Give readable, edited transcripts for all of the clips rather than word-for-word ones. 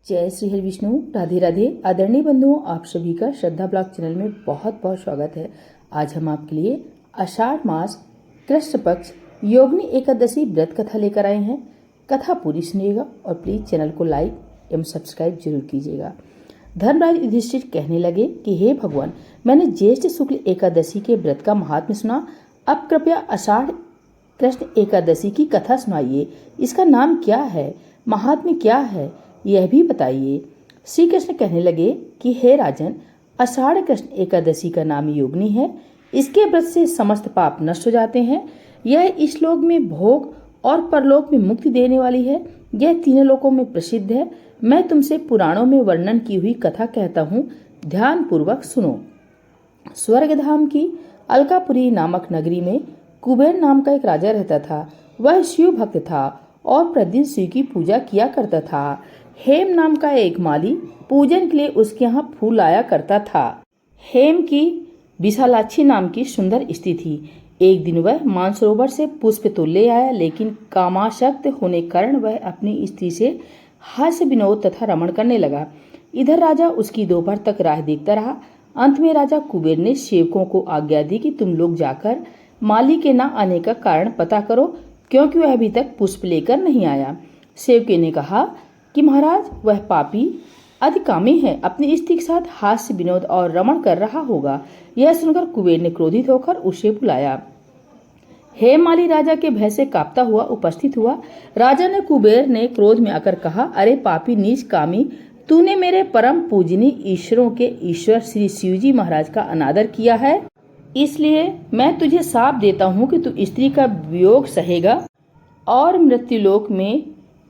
जय श्री हरि विष्णु। राधे राधे। आदरणीय बंधुओं, आप सभी का श्रद्धा ब्लॉग चैनल में बहुत बहुत स्वागत है। आज हम आपके लिए आषाढ़ मास कृष्ण पक्ष योगिनी एकादशी व्रत कथा लेकर आए हैं। कथा पूरी सुनिएगा और प्लीज चैनल को लाइक एवं सब्सक्राइब जरूर कीजिएगा। धर्मराज युधिष्ठिर कहने लगे कि हे भगवान, मैंने ज्येष्ठ शुक्ल एकादशी के व्रत का महात्म्य सुना। अब कृपया आषाढ़ कृष्ण एकादशी की कथा सुनाइए। इसका नाम क्या है, महात्म्य क्या है, यह भी बताइए। श्री कृष्ण कहने लगे कि हे राजन, आषाढ़ कृष्ण एकादशी का नाम योगिनी है। इसके व्रत से समस्त पाप नष्ट हो जाते हैं। यह इस लोक में भोग और परलोक में मुक्ति देने वाली है। यह तीनों लोकों में प्रसिद्ध है। मैं तुमसे पुराणों में वर्णन की हुई कथा कहता हूँ, ध्यान पूर्वक सुनो। स्वर्गधाम की अलकापुरी नामक नगरी में कुबेर नाम का एक राजा रहता था। वह शिव भक्त था और प्रतिदिन शिव की पूजा किया करता था। हेम नाम का एक माली पूजन के लिए उसके यहाँ फूल लाया करता था। हेम की विशालाक्षी नाम की सुंदर स्त्री थी। एक दिन वह मानसरोवर से पुष्प तो ले आया, लेकिन कामासक्त होने के कारण वह अपनी स्त्री से हास्य विनोद तथा रमण करने लगा। इधर राजा उसकी दोपहर तक राह देखता रहा। अंत में राजा कुबेर ने सेवकों को आज्ञा दी कि तुम लोग जाकर माली के न आने का कारण पता करो, क्योंकि वह अभी तक पुष्प लेकर नहीं आया। सेवके ने कहा कि महाराज, वह पापी अधिकामी है, अपनी स्त्री के साथ हास्य विनोद और रमण कर रहा होगा। यह सुनकर कुबेर ने क्रोधित होकर उसे बुलाया। हे माली राजा के भय से कांपता हुआ उपस्थित हुआ। राजा ने कुबेर ने क्रोध में आकर कहा, अरे पापी नीच कामी, तूने मेरे परम पूजनीय ईश्वरों के ईश्वर श्री शिवजी महाराज का अनादर किया है। इसलिए मैं तुझे शाप देता हूँ कि तू स्त्री का वियोग सहेगा और मृत्युलोक में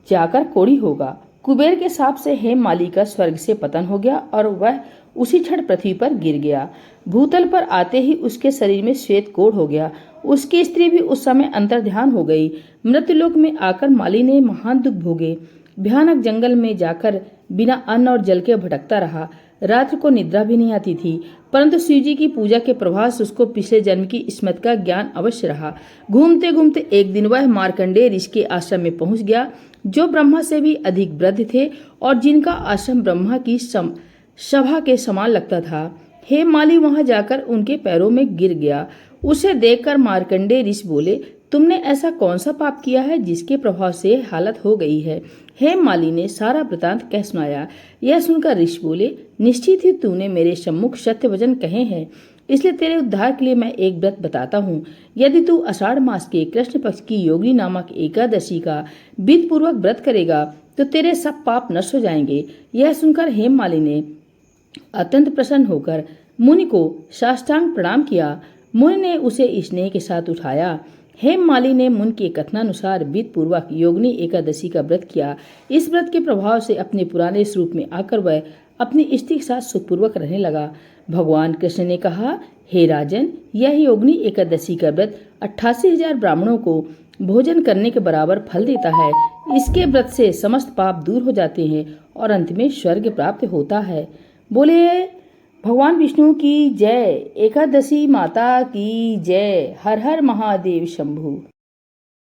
जाकर कोढ़ी होगा। कुबेर के शाप से हेम माली का स्वर्ग से पतन हो गया और वह उसी क्षण पृथ्वी पर गिर गया। भूतल पर आते ही उसके शरीर में श्वेत कोढ़ हो गया। उसकी स्त्री भी उस समय अंतर्ध्यान हो गई। मृत्युलोक में आकर माली ने महान दुख भोगे। भयानक जंगल में जाकर बिना अन्न और जल के भटकता रहा। रात्र को निद्रा भी नहीं आती थी, परंतु शिवजी की पूजा के प्रभाव से उसको पिछले जन्म की स्मृति का ज्ञान अवश्य रहा। घूमते घूमते एक दिन वह मार्कंडेय ऋषि के आश्रम में पहुंच गया, जो ब्रह्मा से भी अधिक वृद्ध थे और जिनका आश्रम ब्रह्मा की सभा के समान लगता था। हे माली वहां जाकर उनके पैरों में गिर गया। उसे देखकर मार्कंडेय ऋषि बोले, तुमने ऐसा कौन सा पाप किया है जिसके प्रभाव से हालत हो गई है। हेम माली ने सारा वृतांत कह सुनाया। यह सुनकर ऋषि बोले, निश्चित ही तूने मेरे सम्मुख सत्य वचन कहे हैं, इसलिए तेरे उद्धार के लिए मैं एक व्रत बताता हूँ। यदि तू आषाढ़ मास के कृष्ण पक्ष की योगिनी नामक एकादशी का विधि पूर्वक व्रत करेगा तो तेरे सब पाप नष्ट हो जाएंगे। यह सुनकर हेम माली ने अत्यंत प्रसन्न होकर मुनि को साष्टांग प्रणाम किया। मुनि ने उसे स्नेह के साथ उठाया। हेम माली ने मुनि के कथनानुसार विधि पूर्वक योगिनी एकादशी का व्रत किया। इस व्रत के प्रभाव से अपने पुराने स्वरूप में आकर वह अपनी स्त्री के साथ सुखपूर्वक रहने लगा। भगवान कृष्ण ने कहा, हे राजन, यह योगिनी एकादशी का व्रत 88,000 ब्राह्मणों को भोजन करने के बराबर फल देता है। इसके व्रत से समस्त पाप दूर हो जाते हैं और अंत में स्वर्ग प्राप्त होता है। बोले भगवान विष्णु की जय। एकादशी माता की जय। हर हर महादेव शंभु।